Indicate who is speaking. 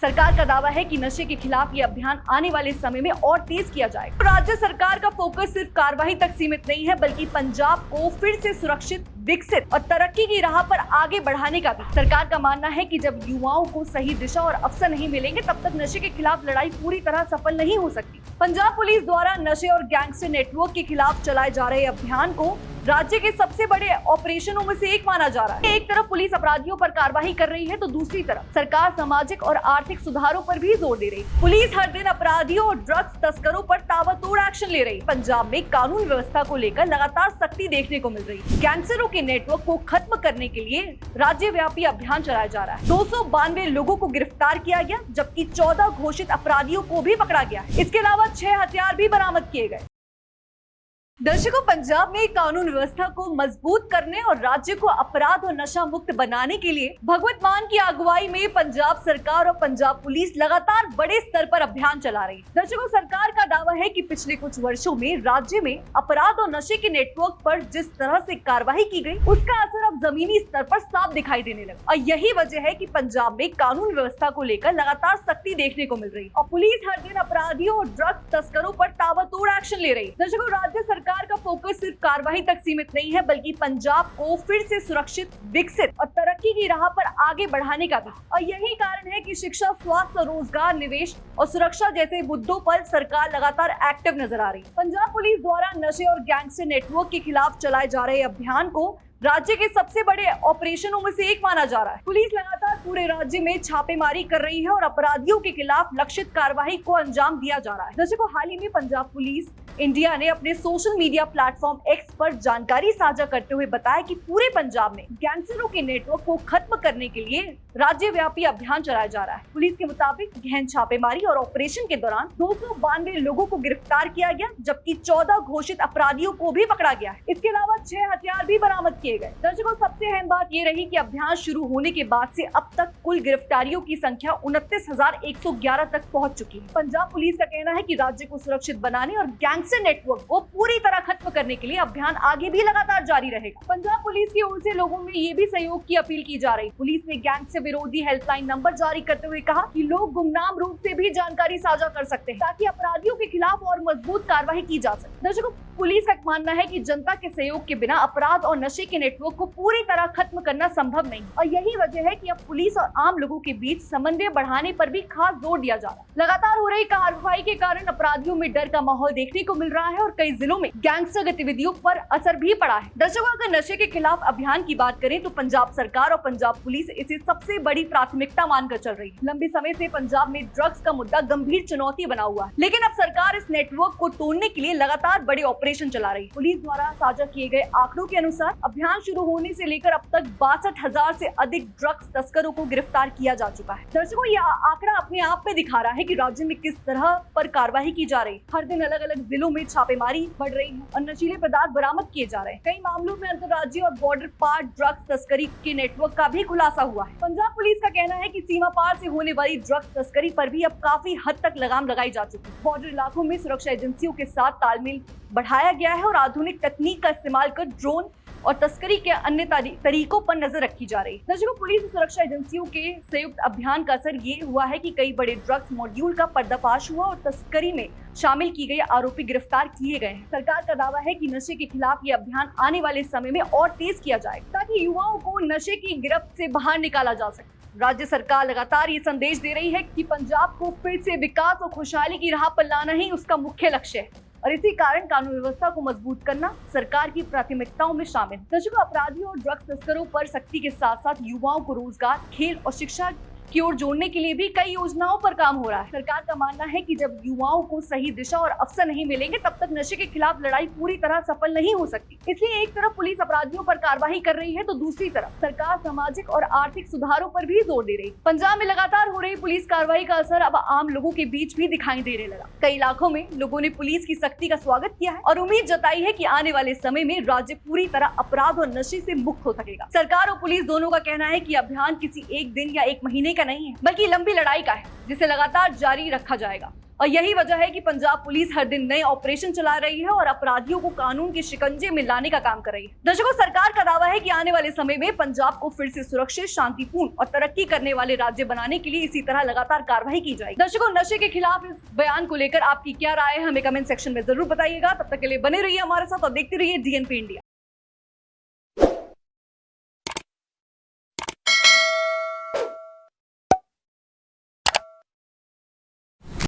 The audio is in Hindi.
Speaker 1: सरकार का दावा है कि नशे के खिलाफ ये अभियान आने वाले समय में और तेज किया जाएगा। राज्य सरकार का फोकस सिर्फ कार्रवाई तक सीमित नहीं है, बल्कि पंजाब को फिर से सुरक्षित, विकसित और तरक्की की राह पर आगे बढ़ाने का भी। सरकार का मानना है कि जब युवाओं को सही दिशा और अवसर नहीं मिलेंगे, तब तक नशे के खिलाफ लड़ाई पूरी तरह सफल नहीं हो सकती। पंजाब पुलिस द्वारा नशे और गैंगस्टर नेटवर्क के खिलाफ चलाए जा रहे अभियान को राज्य के सबसे बड़े ऑपरेशनों में से एक माना जा रहा है। एक तरफ पुलिस अपराधियों पर कार्रवाई कर रही है, तो दूसरी तरफ सरकार सामाजिक और आर्थिक सुधारों पर भी जोर दे रही है। पुलिस हर दिन अपराधियों और ड्रग्स तस्करों पर ताबड़तोड़ एक्शन ले रही है। पंजाब में कानून व्यवस्था को लेकर लगातार सख्ती देखने को मिल रही है। गैंगस्टरों के नेटवर्क को खत्म करने के लिए राज्यव्यापी अभियान चलाया जा रहा है। 292 लोगों को गिरफ्तार किया गया, जबकि 14 घोषित अपराधियों को भी पकड़ा गया है। इसके अलावा 6 हथियार भी बरामद किए गए। दर्शकों, पंजाब में कानून व्यवस्था को मजबूत करने और राज्य को अपराध और नशा मुक्त बनाने के लिए भगवत मान की अगुवाई में पंजाब सरकार और पंजाब पुलिस लगातार बड़े स्तर पर अभियान चला रही है। दर्शकों, सरकार का दावा है कि पिछले कुछ वर्षों में राज्य में अपराध और नशे के नेटवर्क पर जिस तरह से कार्रवाई की गई, उसका असर अब जमीनी स्तर पर साफ दिखाई देने लगा। और यही वजह है कि पंजाब में कानून व्यवस्था को लेकर लगातार सख्ती देखने को मिल रही है और पुलिस हर दिन अपराधियों और ड्रग्स तस्करों पर ताबड़तोड़ एक्शन ले रही है। दर्शकों, राज्य सरकार का फोकस सिर्फ कार्रवाई तक सीमित नहीं है, बल्कि पंजाब को फिर से सुरक्षित, विकसित और तरक्की की राह पर आगे बढ़ाने का भी। और यही कारण है कि शिक्षा, स्वास्थ्य, रोजगार, निवेश और सुरक्षा जैसे मुद्दों पर सरकार लगातार एक्टिव नजर आ रही है। पंजाब पुलिस द्वारा नशे और गैंगस्टर नेटवर्क के खिलाफ चलाए जा रहे अभियान को राज्य के सबसे बड़े ऑपरेशनों में से एक माना जा रहा है। पुलिस लगातार पूरे राज्य में छापेमारी कर रही है और अपराधियों के खिलाफ लक्षित कार्रवाई को अंजाम दिया जा रहा है। दर्शकों, हाल ही में पंजाब पुलिस इंडिया ने अपने सोशल मीडिया प्लेटफॉर्म एक्स पर जानकारी साझा करते हुए बताया कि पूरे पंजाब में गैंगस्टरों के नेटवर्क को खत्म करने के लिए राज्यव्यापी अभियान चलाया जा रहा है। पुलिस के मुताबिक गहन छापेमारी और ऑपरेशन के दौरान 292 लोगों को गिरफ्तार किया गया, जबकि 14 घोषित अपराधियों को भी पकड़ा गया है। इसके अलावा 6 हथियार भी बरामद किए गए। दर्शकों, सबसे अहम बात ये रही कि अभियान शुरू होने के बाद से अब तक कुल गिरफ्तारियों की संख्या 29,111 तक पहुंच चुकी है। पंजाब पुलिस का कहना है कि राज्य को सुरक्षित बनाने और गैंगस्टर नेटवर्क को पूरी तरह खत्म करने के लिए अभियान आगे भी लगातार जारी रहेगा। पंजाब पुलिस की ओर से लोगों में ये भी सहयोग की अपील की जा रही है। पुलिस ने गैंगस्टर विरोधी हेल्पलाइन नंबर जारी करते हुए कहा कि लोग गुमनाम रूप से भी जानकारी साझा कर सकते हैं, ताकि अपराधियों के खिलाफ और मजबूत कार्रवाई की जा सके। दर्शकों, पुलिस का मानना है कि जनता के सहयोग के बिना अपराध और नशे के नेटवर्क को पूरी तरह खत्म करना संभव नहीं, और यही वजह है कि अब पुलिस और आम लोगों के बीच समन्वय बढ़ाने पर भी खास जोर दिया जा रहा है। लगातार हो रही कार्रवाई के कारण अपराधियों में डर का माहौल देखने को मिल रहा है और कई जिलों में गैंगस्टर गतिविधियों पर असर भी पड़ा है। दर्शकों, अगर नशे के खिलाफ अभियान की बात करें तो पंजाब सरकार और पंजाब पुलिस इसे सबसे बड़ी प्राथमिकता मानकर चल रही है। लंबे समय से पंजाब में ड्रग्स का मुद्दा गंभीर चुनौती बना हुआ है, लेकिन अब सरकार इस नेटवर्क को तोड़ने के लिए लगातार बड़े ऑपरेशन चला रही है। पुलिस द्वारा साझा किए गए आंकड़ों के अनुसार अभियान शुरू होने से लेकर अब तक 62,000 से अधिक ड्रग्स तस्करों को गिरफ्तार किया जा चुका है। दर्शकों, यह आंकड़ा अपने आप में दिखा रहा है कि राज्य में किस तरह पर कार्रवाई की जा रही है। हर दिन अलग अलग जिलों में छापेमारी बढ़ रही है और नशीले पदार्थ बरामद किए जा रहे हैं। कई मामलों में अंतर्राज्यीय और बॉर्डर पार ड्रग्स तस्करी के नेटवर्क का भी खुलासा हुआ है। पंजाब पुलिस का कहना है कि सीमा पार से होने वाली ड्रग्स तस्करी पर भी अब काफी हद तक लगाम लगाई जा चुकी है। बॉर्डर इलाकों में सुरक्षा एजेंसियों के साथ तालमेल बढ़ाया गया है और आधुनिक तकनीक का इस्तेमाल कर ड्रोन और तस्करी के अन्य तरीकों पर नजर रखी जा रही है। दर्शकों, पुलिस और सुरक्षा एजेंसियों के संयुक्त अभियान का असर ये हुआ है कि कई बड़े ड्रग्स मॉड्यूल का पर्दाफाश हुआ और तस्करी में शामिल की गई आरोपी गिरफ्तार किए गए हैं। सरकार का दावा है कि नशे के खिलाफ ये अभियान आने वाले समय में और तेज किया जाएगा, ताकि युवाओं को नशे की गिरफ्त से बाहर निकाला जा सके। राज्य सरकार लगातार ये संदेश दे रही है कि पंजाब को फिर से विकास और खुशहाली की राह पर लाना ही उसका मुख्य लक्ष्य है, और इसी कारण कानून व्यवस्था को मजबूत करना सरकार की प्राथमिकताओं में शामिल है। दर्शकों, अपराधियों और ड्रग्स तस्करों पर सख्ती के साथ साथ युवाओं को रोजगार, खेल और शिक्षा की ओर जोड़ने के लिए भी कई योजनाओं पर काम हो रहा है। सरकार का मानना है कि जब युवाओं को सही दिशा और अवसर नहीं मिलेंगे, तब तक नशे के खिलाफ लड़ाई पूरी तरह सफल नहीं हो सकती। इसलिए एक तरफ पुलिस अपराधियों पर कार्रवाई कर रही है, तो दूसरी तरफ सरकार सामाजिक और आर्थिक सुधारों पर भी जोर दे रही है। पंजाब में लगातार हो रही पुलिस कार्रवाई का असर अब आम लोगों के बीच भी दिखाई देने लगा। कई इलाकों में लोगों ने पुलिस की सख्ती का स्वागत किया है और उम्मीद जताई है कि आने वाले समय में राज्य पूरी तरह अपराध और नशे से मुक्त हो सकेगा। सरकार और पुलिस दोनों का कहना है कि अभियान किसी एक दिन या एक महीने का नहीं है, बल्कि लंबी लड़ाई का है, जिसे लगातार जारी रखा जाएगा। और यही वजह है कि पंजाब पुलिस हर दिन नए ऑपरेशन चला रही है और अपराधियों को कानून के शिकंजे में लाने का काम कर रही है। दर्शकों, सरकार का दावा है कि आने वाले समय में पंजाब को फिर से सुरक्षित, शांतिपूर्ण और तरक्की करने वाले राज्य बनाने के लिए इसी तरह लगातार कार्रवाई की जाएगी। दर्शकों, नशे के खिलाफ इस बयान को लेकर आपकी क्या राय है, हमें कमेंट सेक्शन में जरूर बताइएगा। तब तक के लिए बने रहिए हमारे साथ और देखते रहिए DNP इंडिया।